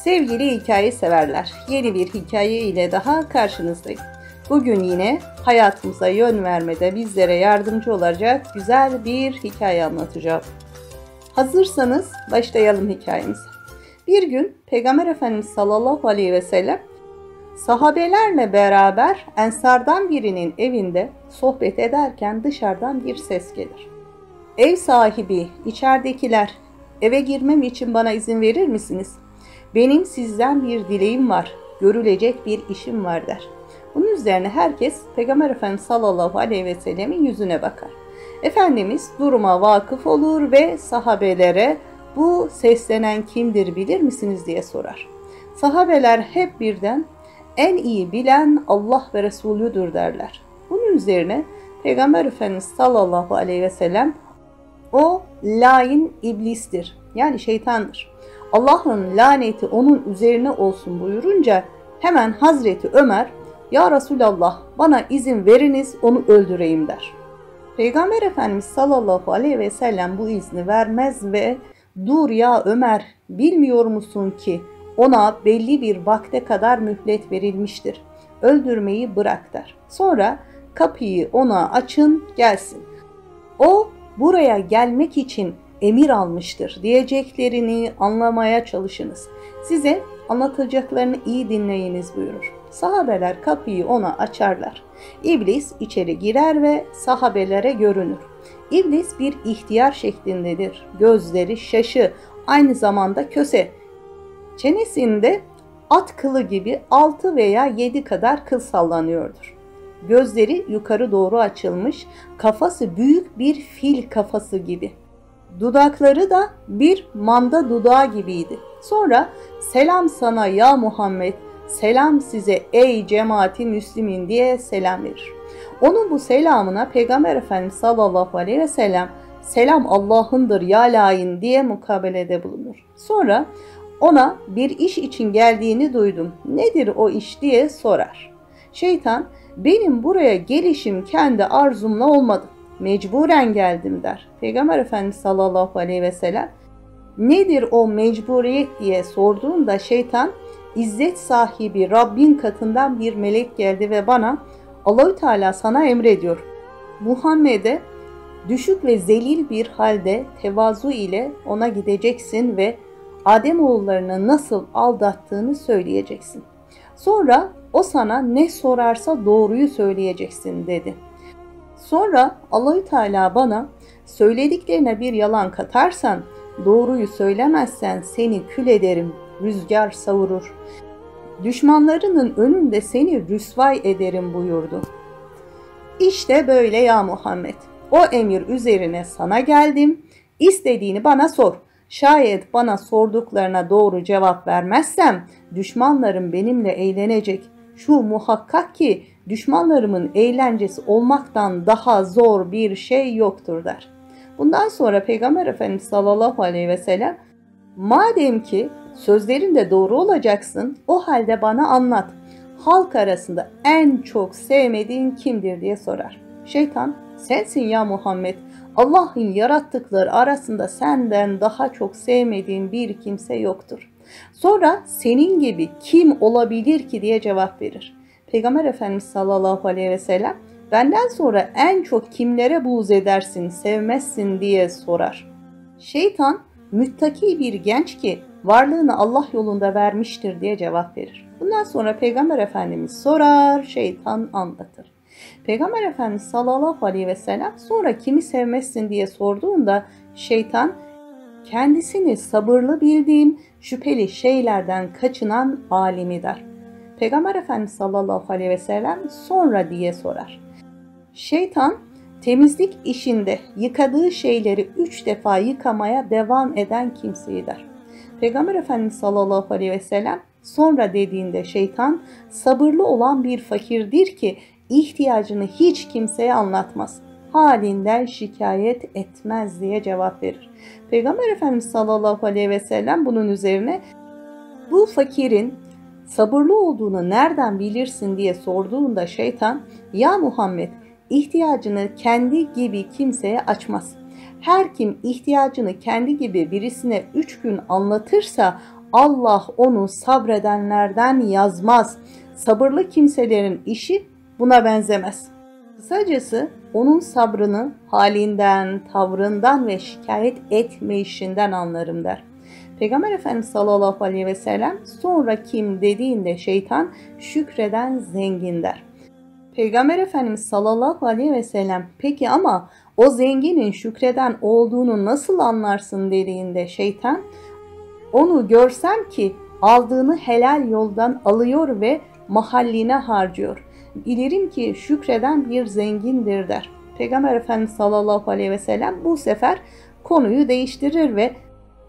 Sevgili hikaye severler, yeni bir hikaye ile daha karşınızdayım. Bugün yine hayatımıza yön vermede bizlere yardımcı olacak güzel bir hikaye anlatacağım. Hazırsanız başlayalım hikayemize. Bir gün Peygamber Efendimiz sallallahu aleyhi ve sellem sahabelerle beraber Ensardan birinin evinde sohbet ederken dışarıdan bir ses gelir. Ev sahibi, içeridekiler, eve girmem için bana izin verir misiniz? Benim sizden bir dileğim var, görülecek bir işim var der. Bunun üzerine herkes Peygamber Efendimiz sallallahu aleyhi ve sellemin yüzüne bakar. Efendimiz duruma vakıf olur ve sahabelere bu seslenen kimdir bilir misiniz diye sorar. Sahabeler hep birden en iyi bilen Allah ve Resulüdür derler. Bunun üzerine Peygamber Efendimiz sallallahu aleyhi ve sellem o lain iblistir, yani şeytandır. Allah'ın laneti onun üzerine olsun buyurunca hemen Hazreti Ömer, ya Resulallah bana izin veriniz onu öldüreyim der. Peygamber Efendimiz sallallahu aleyhi ve sellem bu izni vermez ve dur ya Ömer, bilmiyor musun ki ona belli bir vakte kadar mühlet verilmiştir. Öldürmeyi bırak der. Sonra kapıyı ona açın gelsin. O buraya gelmek için emir almıştır diyeceklerini anlamaya çalışınız. Size anlatacaklarını iyi dinleyiniz buyurur. Sahabeler kapıyı ona açarlar. İblis içeri girer ve sahabelere görünür. İblis bir ihtiyar şeklindedir. Gözleri şaşı, aynı zamanda köse. Çenesinde at kılı gibi 6 veya 7 kadar kıl sallanıyordur. Gözleri yukarı doğru açılmış, kafası büyük bir fil kafası gibi. Dudakları da bir manda dudağı gibiydi. Sonra selam sana ya Muhammed, selam size ey cemaati Müslümin diye selam verir. Onun bu selamına Peygamber Efendimiz sallallahu aleyhi ve sellem selam Allah'ındır ya lain diye mukabelede bulunur. Sonra ona bir iş için geldiğini duydum. Nedir o iş diye sorar. Şeytan benim buraya gelişim kendi arzumla olmadı. Mecburen geldim der. Peygamber Efendimiz sallallahu aleyhi ve sellem nedir o mecburiyet diye sorduğunda şeytan İzzet sahibi Rabbin katından bir melek geldi ve bana Allahü Teala sana emrediyor. Muhammed'e düşük ve zelil bir halde tevazu ile ona gideceksin ve Ademoğullarını nasıl aldattığını söyleyeceksin. Sonra o sana ne sorarsa doğruyu söyleyeceksin dedi. Sonra Allahü Teala bana söylediklerine bir yalan katarsan, doğruyu söylemezsen seni kül ederim, rüzgar savurur. Düşmanlarının önünde seni rüsvay ederim buyurdu. İşte böyle ya Muhammed. O emir üzerine sana geldim. İstediğini bana sor. Şayet bana sorduklarına doğru cevap vermezsem düşmanlarım benimle eğlenecek. Şu muhakkak ki düşmanlarımın eğlencesi olmaktan daha zor bir şey yoktur der. Bundan sonra Peygamber Efendimiz sallallahu aleyhi ve sellem madem ki sözlerinde doğru olacaksın o halde bana anlat. Halk arasında en çok sevmediğin kimdir diye sorar. Şeytan sensin ya Muhammed. Allah'ın yarattıkları arasında senden daha çok sevmediğin bir kimse yoktur. Sonra senin gibi kim olabilir ki diye cevap verir. Peygamber Efendimiz sallallahu aleyhi ve sellem benden sonra en çok kimlere buğz edersin, sevmezsin diye sorar. Şeytan müttaki bir genç ki varlığını Allah yolunda vermiştir diye cevap verir. Bundan sonra Peygamber Efendimiz sorar, şeytan anlatır. Peygamber Efendimiz sallallahu aleyhi ve sellem sonra kimi sevmezsin diye sorduğunda şeytan kendisini sabırlı bildiğim şüpheli şeylerden kaçınan alimi der. Peygamber Efendimiz sallallahu aleyhi ve sellem sonra diye sorar. Şeytan temizlik işinde yıkadığı şeyleri 3 defa yıkamaya devam eden kimseyi der. Peygamber Efendimiz sallallahu aleyhi ve sellem sonra dediğinde şeytan sabırlı olan bir fakirdir ki ihtiyacını hiç kimseye anlatmaz. Halinden şikayet etmez diye cevap verir. Peygamber Efendimiz sallallahu aleyhi ve sellem bunun üzerine bu fakirin sabırlı olduğunu nereden bilirsin diye sorduğunda şeytan ya Muhammed ihtiyacını kendi gibi kimseye açmaz. Her kim ihtiyacını kendi gibi birisine 3 gün anlatırsa Allah onu sabredenlerden yazmaz. Sabırlı kimselerin işi buna benzemez. Kısacası onun sabrını halinden, tavrından ve şikayet etmeyişinden anlarım der. Peygamber Efendimiz sallallahu aleyhi ve sellem sonra kim dediğinde şeytan şükreden zengin der. Peygamber Efendimiz sallallahu aleyhi ve sellem peki ama o zenginin şükreden olduğunu nasıl anlarsın dediğinde şeytan onu görsem ki aldığını helal yoldan alıyor ve mahalline harcıyor. Bilirim ki şükreden bir zengindir der. Peygamber Efendimiz sallallahu aleyhi ve sellem bu sefer konuyu değiştirir ve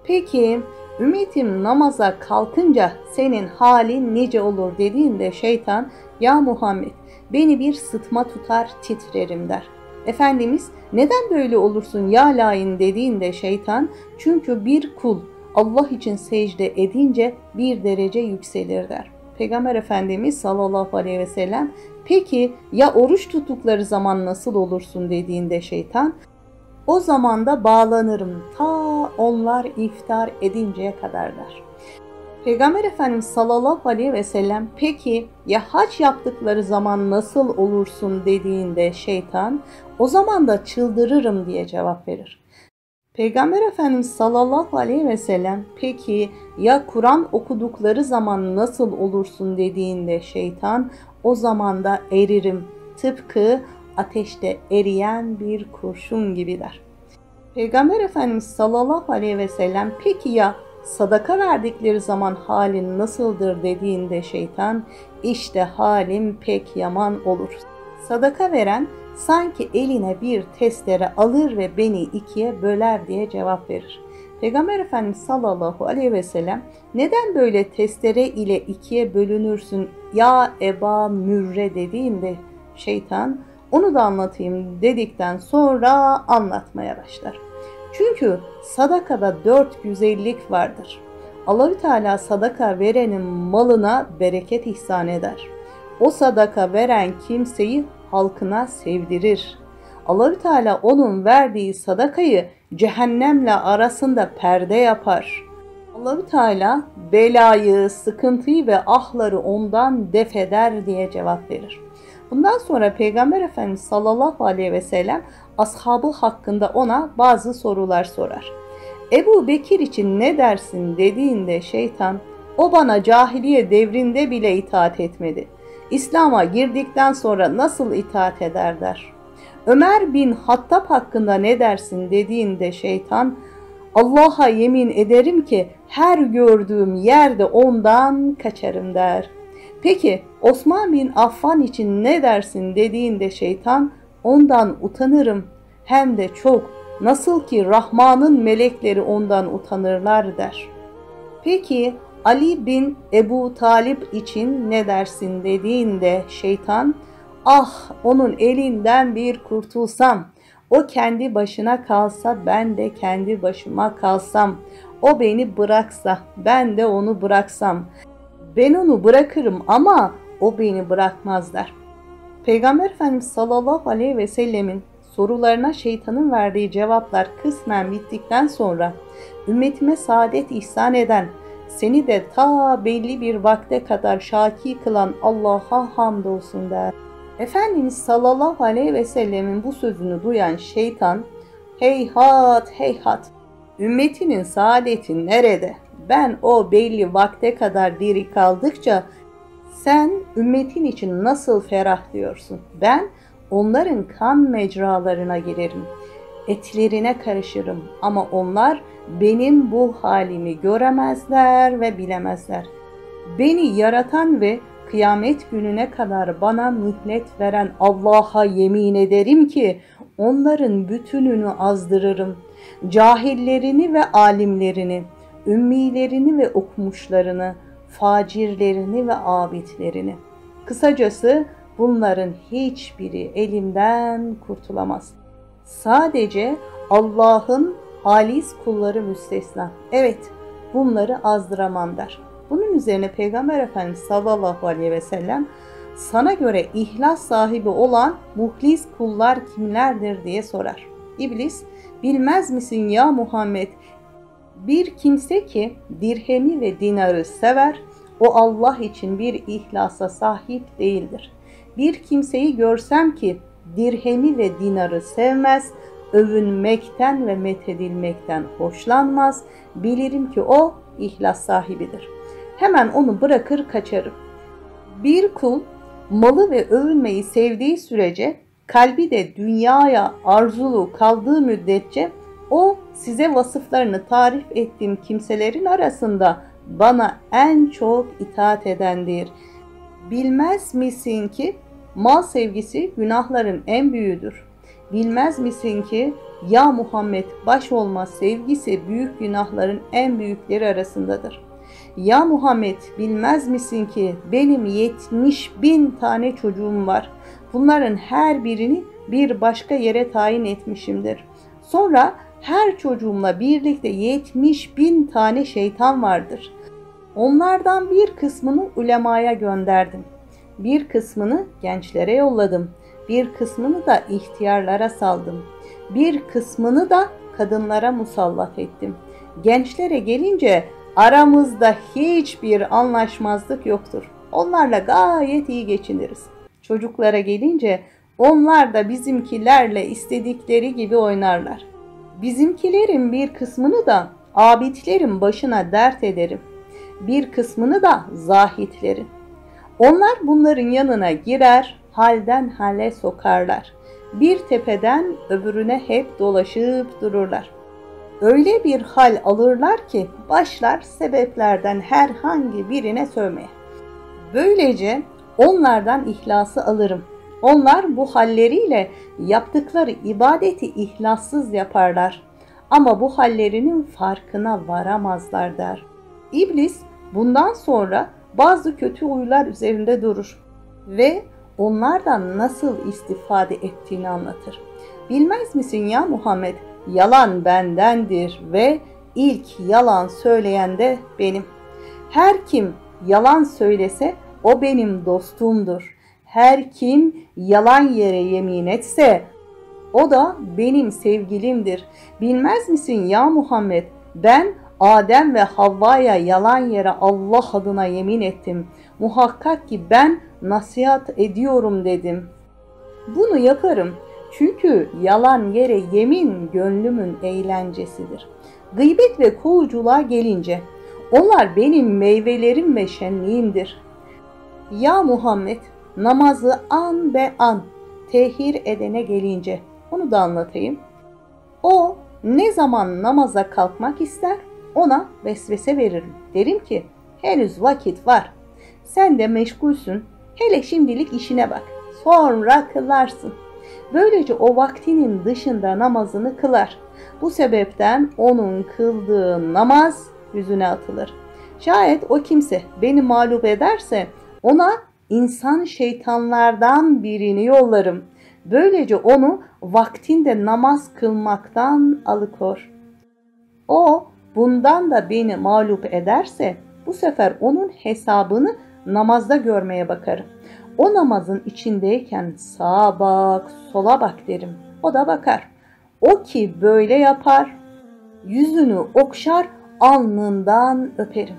peki ümmetim namaza kalkınca senin halin nice olur dediğinde şeytan ya Muhammed beni bir sıtma tutar titrerim der. Efendimiz neden böyle olursun ya lain dediğinde şeytan çünkü bir kul Allah için secde edince bir derece yükselir der. Peygamber Efendimiz sallallahu aleyhi ve sellem peki ya oruç tuttukları zaman nasıl olursun dediğinde şeytan o zaman da bağlanırım ta onlar iftar edinceye kadar der. Peygamber Efendimiz sallallahu aleyhi ve sellem peki ya hac yaptıkları zaman nasıl olursun dediğinde şeytan o zaman da çıldırırım diye cevap verir. Peygamber Efendimiz sallallahu aleyhi ve sellem peki ya Kur'an okudukları zaman nasıl olursun dediğinde şeytan o zaman da eririm tıpkı ateşte eriyen bir kurşun gibi der. Peygamber Efendimiz sallallahu aleyhi ve sellem peki ya sadaka verdikleri zaman halin nasıldır dediğinde şeytan işte halim pek yaman olur. Sadaka veren sanki eline bir testere alır ve beni ikiye böler diye cevap verir. Peygamber Efendimiz sallallahu aleyhi ve sellem neden böyle testere ile ikiye bölünürsün ya Eba Mürre dediğinde şeytan onu da anlatayım dedikten sonra anlatmaya başlar. Çünkü sadakada 4 güzellik vardır. Allahü Teala sadaka verenin malına bereket ihsan eder. O sadaka veren kimseyi halkına sevdirir. Allahü Teala onun verdiği sadakayı cehennemle arasında perde yapar. Allahü Teala belayı, sıkıntıyı ve ahları ondan def eder diye cevap verir. Bundan sonra Peygamber Efendimiz sallallahu aleyhi ve sellem ashabı hakkında ona bazı sorular sorar. Ebu Bekir için ne dersin dediğinde şeytan o bana cahiliye devrinde bile itaat etmedi. İslam'a girdikten sonra nasıl itaat eder der. Ömer bin Hattab hakkında ne dersin dediğinde şeytan Allah'a yemin ederim ki her gördüğüm yerde ondan kaçarım der. Peki Osman bin Affan için ne dersin dediğinde şeytan ondan utanırım hem de çok nasıl ki Rahman'ın melekleri ondan utanırlar der. Peki Ali bin Ebu Talip için ne dersin dediğinde şeytan ah onun elinden bir kurtulsam o kendi başına kalsa ben de kendi başıma kalsam o beni bıraksa ben de onu bıraksam ben onu bırakırım ama o beni bırakmaz der. Peygamber Efendimiz sallallahu aleyhi ve sellemin sorularına şeytanın verdiği cevaplar kısmen bittikten sonra ümmetime saadet ihsan eden seni de ta belli bir vakte kadar şaki kılan Allah'a hamdolsun der. Efendimiz sallallahu aleyhi ve sellemin bu sözünü duyan şeytan heyhat heyhat ümmetinin saadeti nerede? Ben o belli vakte kadar diri kaldıkça sen ümmetin için nasıl ferah diyorsun? Ben onların kan mecralarına girerim, etlerine karışırım ama onlar benim bu halimi göremezler ve bilemezler. Beni yaratan ve kıyamet gününe kadar bana mühlet veren Allah'a yemin ederim ki onların bütününü azdırırım. Cahillerini ve alimlerini, ümmilerini ve okumuşlarını, facirlerini ve abidlerini. Kısacası bunların hiçbiri elimden kurtulamaz. Sadece Allah'ın halis kulları müstesna. Evet, bunları azdıramam der. Bunun üzerine Peygamber Efendimiz sallallahu aleyhi ve sellem sana göre ihlas sahibi olan muhlis kullar kimlerdir diye sorar. İblis bilmez misin ya Muhammed Bir kimse ki dirhemi ve dinarı sever, o Allah için bir ihlasa sahip değildir. Bir kimseyi görsem ki dirhemi ve dinarı sevmez, övünmekten ve methedilmekten hoşlanmaz, bilirim ki o ihlas sahibidir. Hemen onu bırakır kaçarım. Bir kul malı ve övünmeyi sevdiği sürece, kalbi de dünyaya arzulu kaldığı müddetçe, o size vasıflarını tarif ettiğim kimselerin arasında bana en çok itaat edendir. Bilmez misin ki mal sevgisi günahların en büyüğüdür. Bilmez misin ki ya Muhammed baş olma sevgisi büyük günahların en büyükleri arasındadır. Ya Muhammed bilmez misin ki benim 70.000 tane çocuğum var. Bunların her birini bir başka yere tayin etmişimdir. Sonra her çocuğumla birlikte 70.000 tane şeytan vardır. Onlardan bir kısmını ulemaya gönderdim. Bir kısmını gençlere yolladım. Bir kısmını da ihtiyarlara saldım. Bir kısmını da kadınlara musallat ettim. Gençlere gelince aramızda hiçbir anlaşmazlık yoktur. Onlarla gayet iyi geçiniriz. Çocuklara gelince onlar da bizimkilerle istedikleri gibi oynarlar. Bizimkilerin bir kısmını da abidlerin başına dert ederim. Bir kısmını da zahitlerin. Onlar bunların yanına girer, halden hale sokarlar. Bir tepeden öbürüne hep dolaşıp dururlar. Öyle bir hal alırlar ki başlar sebeplerden herhangi birine sövmeye. Böylece onlardan ihlası alırım. Onlar bu halleriyle yaptıkları ibadeti ihlassız yaparlar. Ama bu hallerinin farkına varamazlar der. İblis bundan sonra bazı kötü huylar üzerinde durur ve onlardan nasıl istifade ettiğini anlatır. Bilmez misin ya Muhammed, yalan bendendir ve ilk yalan söyleyen de benim. Her kim yalan söylese o benim dostumdur. Her kim yalan yere yemin etse o da benim sevgilimdir. Bilmez misin ya Muhammed, ben Adem ve Havva'ya yalan yere Allah adına yemin ettim. Muhakkak ki ben nasihat ediyorum dedim. Bunu yaparım çünkü yalan yere yemin gönlümün eğlencesidir. Gıybet ve kovuculuğa gelince onlar benim meyvelerim ve şenliğimdir. Ya Muhammed, namazı an be an tehir edene gelince onu da anlatayım. O ne zaman namaza kalkmak ister ona vesvese veririm. Derim ki henüz vakit var. Sen de meşgulsün. Hele şimdilik işine bak. Sonra kılarsın. Böylece o vaktinin dışında namazını kılar. Bu sebepten onun kıldığı namaz yüzüne atılır. Şayet o kimse beni mağlup ederse ona insan şeytanlardan birini yollarım. Böylece onu vaktinde namaz kılmaktan alıkor. O bundan da beni mağlup ederse bu sefer onun hesabını namazda görmeye bakarım. O namazın içindeyken sağa bak, sola bak derim. O da bakar. O ki böyle yapar, yüzünü okşar, alnından öperim.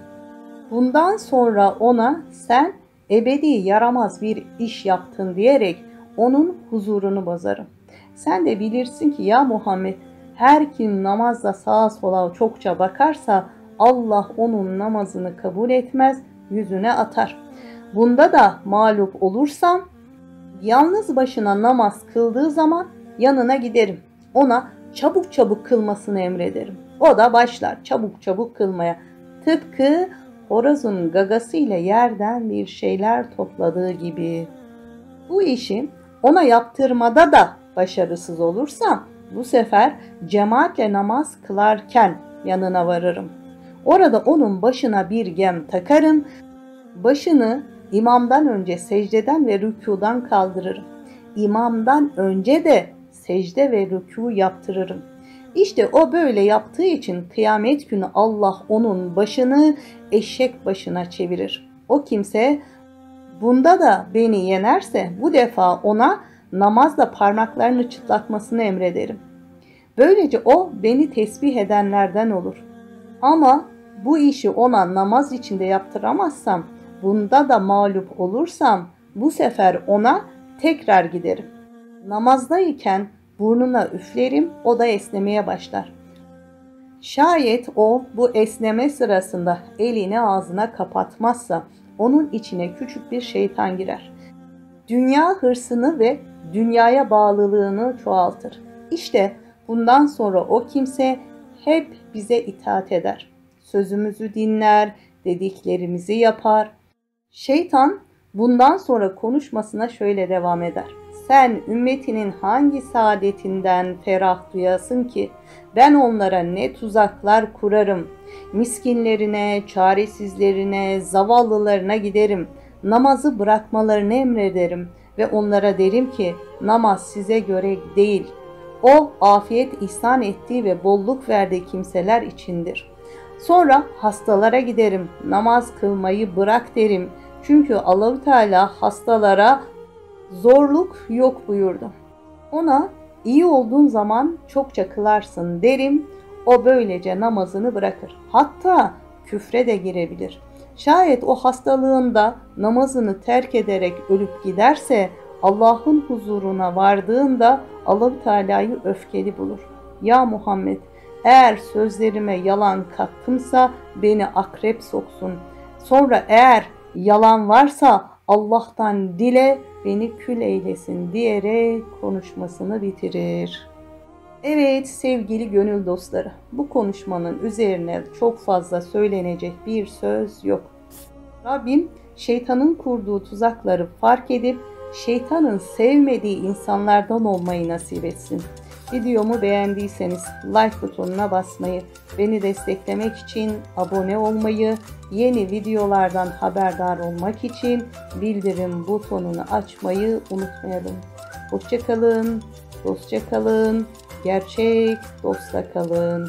Bundan sonra ona sen ebedi yaramaz bir iş yaptın diyerek onun huzurunu bozarım. Sen de bilirsin ki ya Muhammed, her kim namazda sağa sola çokça bakarsa Allah onun namazını kabul etmez, yüzüne atar. Bunda da mağlup olursam yalnız başına namaz kıldığı zaman yanına giderim. Ona çabuk çabuk kılmasını emrederim. O da başlar çabuk çabuk kılmaya. Tıpkı horozun gagasıyla yerden bir şeyler topladığı gibi. Bu işi ona yaptırmada da başarısız olursam bu sefer cemaatle namaz kılarken yanına varırım. Orada onun başına bir gem takarım. Başını imamdan önce secdeden ve rükudan kaldırırım. İmamdan önce de secde ve rükû yaptırırım. İşte o böyle yaptığı için kıyamet günü Allah onun başını eşek başına çevirir. O kimse bunda da beni yenerse bu defa ona namazda parmaklarını çıtlatmasını emrederim. Böylece o beni tesbih edenlerden olur. Ama bu işi ona namaz içinde yaptıramazsam, bunda da mağlup olursam bu sefer ona tekrar giderim. Namazdayken burnuna üflerim, o da esnemeye başlar. Şayet o bu esneme sırasında elini ağzına kapatmazsa onun içine küçük bir şeytan girer. Dünya hırsını ve dünyaya bağlılığını çoğaltır. İşte bundan sonra o kimse hep bize itaat eder. Sözümüzü dinler, dediklerimizi yapar. Şeytan bundan sonra konuşmasına şöyle devam eder. Sen ümmetinin hangi saadetinden ferah duyasın ki? Ben onlara ne tuzaklar kurarım. Miskinlerine, çaresizlerine, zavallılarına giderim. Namazı bırakmalarını emrederim ve onlara derim ki namaz size göre değil. O afiyet ihsan ettiği ve bolluk verdiği kimseler içindir. Sonra hastalara giderim. Namaz kılmayı bırak derim. Çünkü Allah-u Teala hastalara zorluk yok buyurdu. Ona iyi olduğun zaman çokça kılarsın derim. O böylece namazını bırakır. Hatta küfre de girebilir. Şayet o hastalığında namazını terk ederek ölüp giderse Allah'ın huzuruna vardığında Allah-u Teala'yı öfkeli bulur. Ya Muhammed, eğer sözlerime yalan kattımsa beni akrep soksun. Sonra eğer yalan varsa Allah'tan dile beni kül eylesin diyerek konuşmasını bitirir. Evet sevgili gönül dostları, bu konuşmanın üzerine çok fazla söylenecek bir söz yok. Rabbim şeytanın kurduğu tuzakları fark edip şeytanın sevmediği insanlardan olmayı nasip etsin. Videomu beğendiyseniz like butonuna basmayı, beni desteklemek için abone olmayı, yeni videolardan haberdar olmak için bildirim butonunu açmayı unutmayalım. Hoşça kalın, dostça kalın, gerçek dostla kalın.